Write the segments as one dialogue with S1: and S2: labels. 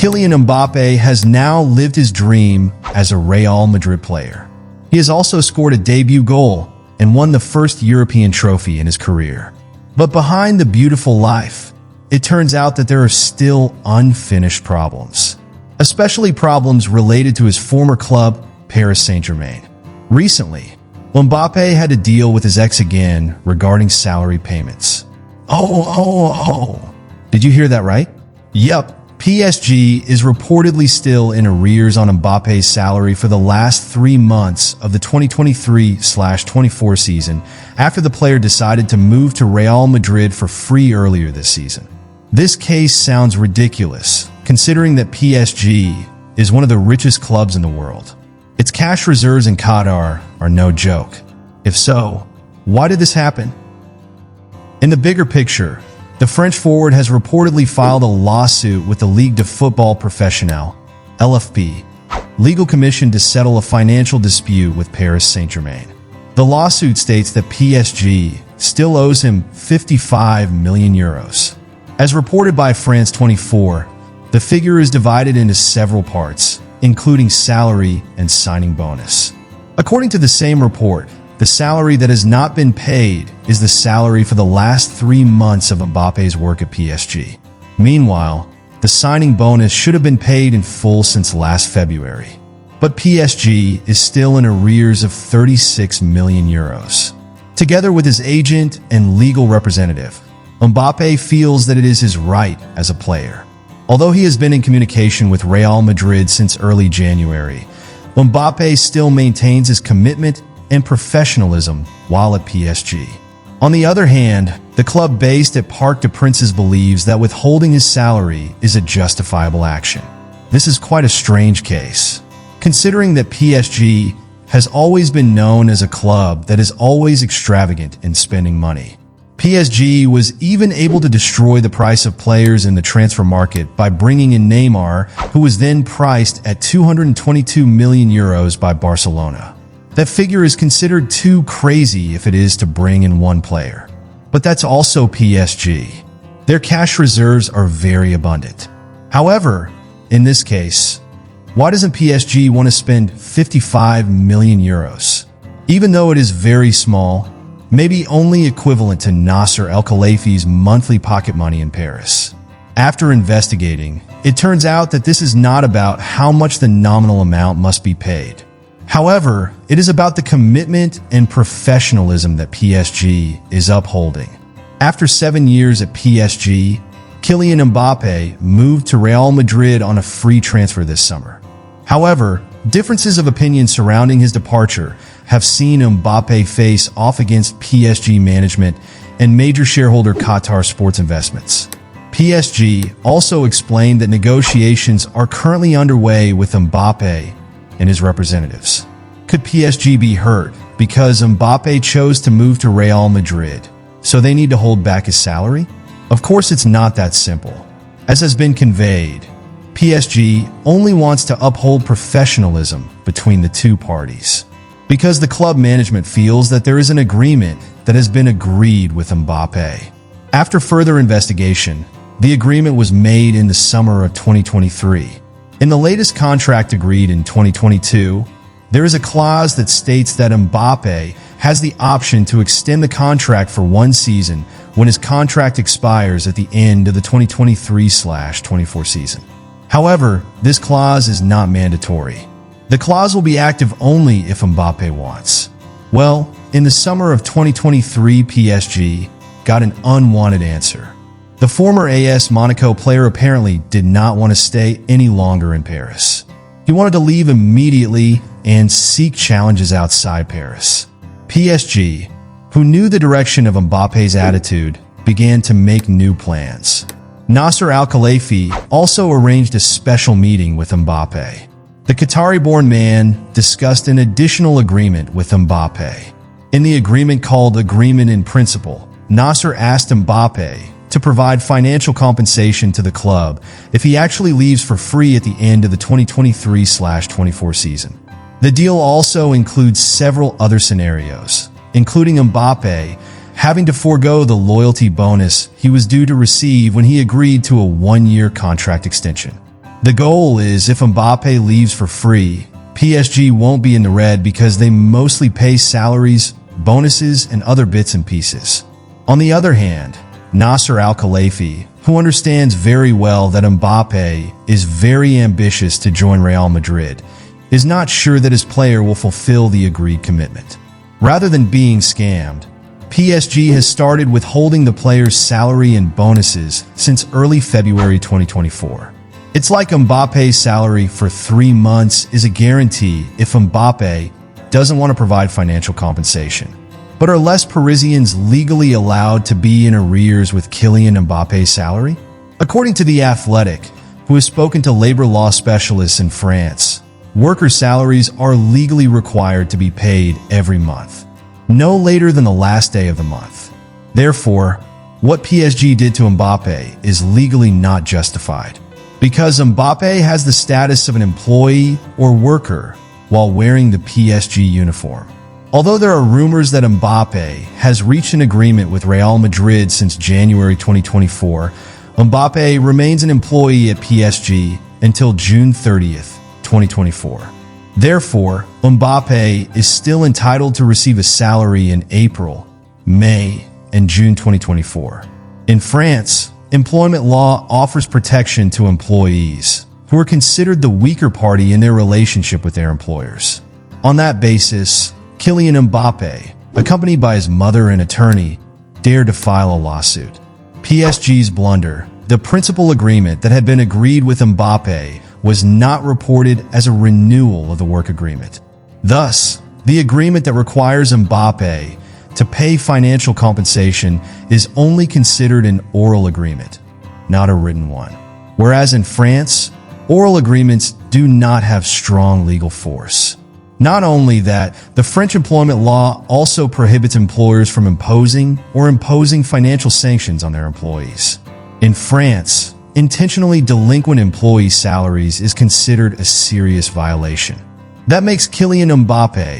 S1: Kylian Mbappe has now lived his dream as a Real Madrid player. He has also scored a debut goal and won the first European trophy in his career. But behind the beautiful life, it turns out that there are still unfinished problems, especially problems related to his former club, Paris Saint-Germain. Recently, Mbappe had to deal with his ex again regarding salary payments. Did you hear that right? Yep, PSG is reportedly still in arrears on Mbappe's salary for the last 3 months of the 2023/24 season after the player decided to move to Real Madrid for free earlier this season. This case sounds ridiculous, considering that PSG is one of the richest clubs in the world. Its cash reserves in Qatar are no joke. If so, why did this happen? In the bigger picture, the French forward has reportedly filed a lawsuit with the Ligue de Football Professionnel, LFP, legal commission to settle a financial dispute with Paris Saint-Germain. The lawsuit states that PSG still owes him 55 million euros. As reported by France 24, the figure is divided into several parts, including salary and signing bonus. According to the same report, the salary that has not been paid is the salary for the last 3 months of Mbappe's work at PSG. Meanwhile, the signing bonus should have been paid in full since last February. But PSG is still in arrears of 36 million euros. Together with his agent and legal representative, Mbappe feels that it is his right as a player. Although he has been in communication with Real Madrid since early January, Mbappe still maintains his commitment and professionalism while at PSG. On the other hand, the club based at Parc des Princes believes that withholding his salary is a justifiable action. This is quite a strange case, considering that PSG has always been known as a club that is always extravagant in spending money. PSG was even able to destroy the price of players in the transfer market by bringing in Neymar, who was then priced at 222 million euros by Barcelona. That figure is considered too crazy if it is to bring in one player. But that's also PSG. Their cash reserves are very abundant. However, in this case, why doesn't PSG want to spend 55 million euros? Even though it is very small, maybe only equivalent to Nasser Al-Khelaifi's monthly pocket money in Paris. After investigating, it turns out that this is not about how much the nominal amount must be paid. However, it is about the commitment and professionalism that PSG is upholding. After 7 years at PSG, Kylian Mbappe moved to Real Madrid on a free transfer this summer. However, differences of opinion surrounding his departure have seen Mbappe face off against PSG management and major shareholder Qatar Sports Investments. PSG also explained that negotiations are currently underway with Mbappe and his representatives. Could PSG be hurt because Mbappe chose to move to Real Madrid, so they need to hold back his salary? Of course, it's not that simple. As has been conveyed, PSG only wants to uphold professionalism between the two parties, because the club management feels that there is an agreement that has been agreed with Mbappe. After further investigation, the agreement was made in the summer of 2023. In the latest contract agreed in 2022, there is a clause that states that Mbappe has the option to extend the contract for 1 season when his contract expires at the end of the 2023/24 season. However, this clause is not mandatory. The clause will be active only if Mbappe wants. Well, in the summer of 2023, PSG got an unwanted answer. The former AS Monaco player apparently did not want to stay any longer in Paris. He wanted to leave immediately and seek challenges outside Paris. PSG, who knew the direction of Mbappe's attitude, began to make new plans. Nasser Al-Khelaifi also arranged a special meeting with Mbappe. The Qatari-born man discussed an additional agreement with Mbappe. In the agreement called Agreement in Principle, Nasser asked Mbappe to provide financial compensation to the club if he actually leaves for free at the end of the 2023/24 season. The deal also includes several other scenarios, including Mbappe having to forego the loyalty bonus he was due to receive when he agreed to a 1-year contract extension. The goal is if Mbappe leaves for free, PSG won't be in the red because they mostly pay salaries, bonuses, and other bits and pieces. On the other hand, Nasser Al-Khelaifi, who understands very well that Mbappe is very ambitious to join Real Madrid, is not sure that his player will fulfill the agreed commitment. Rather than being scammed, PSG has started withholding the player's salary and bonuses since early February 2024. It's like Mbappe's salary for 3 months is a guarantee if Mbappe doesn't want to provide financial compensation. But are less Parisians legally allowed to be in arrears with Kylian Mbappe's salary? According to The Athletic, who has spoken to labor law specialists in France, worker salaries are legally required to be paid every month, no later than the last day of the month. Therefore, what PSG did to Mbappe is legally not justified, because Mbappe has the status of an employee or worker while wearing the PSG uniform. Although there are rumors that Mbappe has reached an agreement with Real Madrid since January 2024, Mbappe remains an employee at PSG until June 30th, 2024. Therefore, Mbappe is still entitled to receive a salary in April, May, and June 2024. In France, employment law offers protection to employees who are considered the weaker party in their relationship with their employers. On that basis, Kylian Mbappe, accompanied by his mother and attorney, dared to file a lawsuit. PSG's blunder, the principal agreement that had been agreed with Mbappe, was not reported as a renewal of the work agreement. Thus, the agreement that requires Mbappe to pay financial compensation is only considered an oral agreement, not a written one. Whereas in France, oral agreements do not have strong legal force. Not only that, the French employment law also prohibits employers from imposing financial sanctions on their employees. In France, intentionally delinquent employee salaries is considered a serious violation. That makes Kylian Mbappe,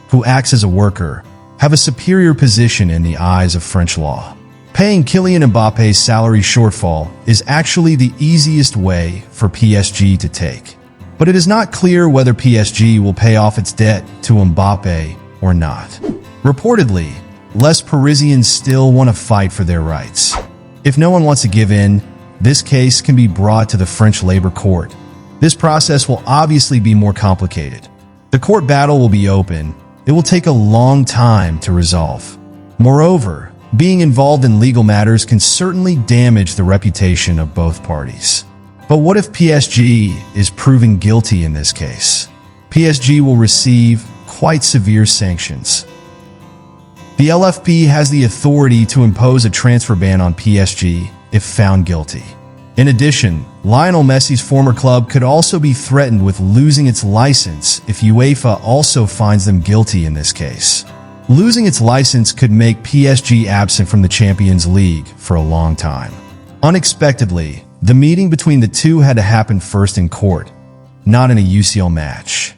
S1: who acts as a worker, have a superior position in the eyes of French law. Paying Kylian Mbappe's salary shortfall is actually the easiest way for PSG to take. But it is not clear whether PSG will pay off its debt to Mbappe or not. Reportedly, less Parisians still want to fight for their rights. If no one wants to give in, this case can be brought to the French labor court. This process will obviously be more complicated. The court battle will be open. It will take a long time to resolve. Moreover, being involved in legal matters can certainly damage the reputation of both parties. But what if PSG is proven guilty in this case? PSG will receive quite severe sanctions. The LFP has the authority to impose a transfer ban on PSG if found guilty. In addition, Lionel Messi's former club could also be threatened with losing its license if UEFA also finds them guilty in this case. Losing its license could make PSG absent from the Champions League for a long time. Unexpectedly, the meeting between the two had to happen first in court, not in a UCL match.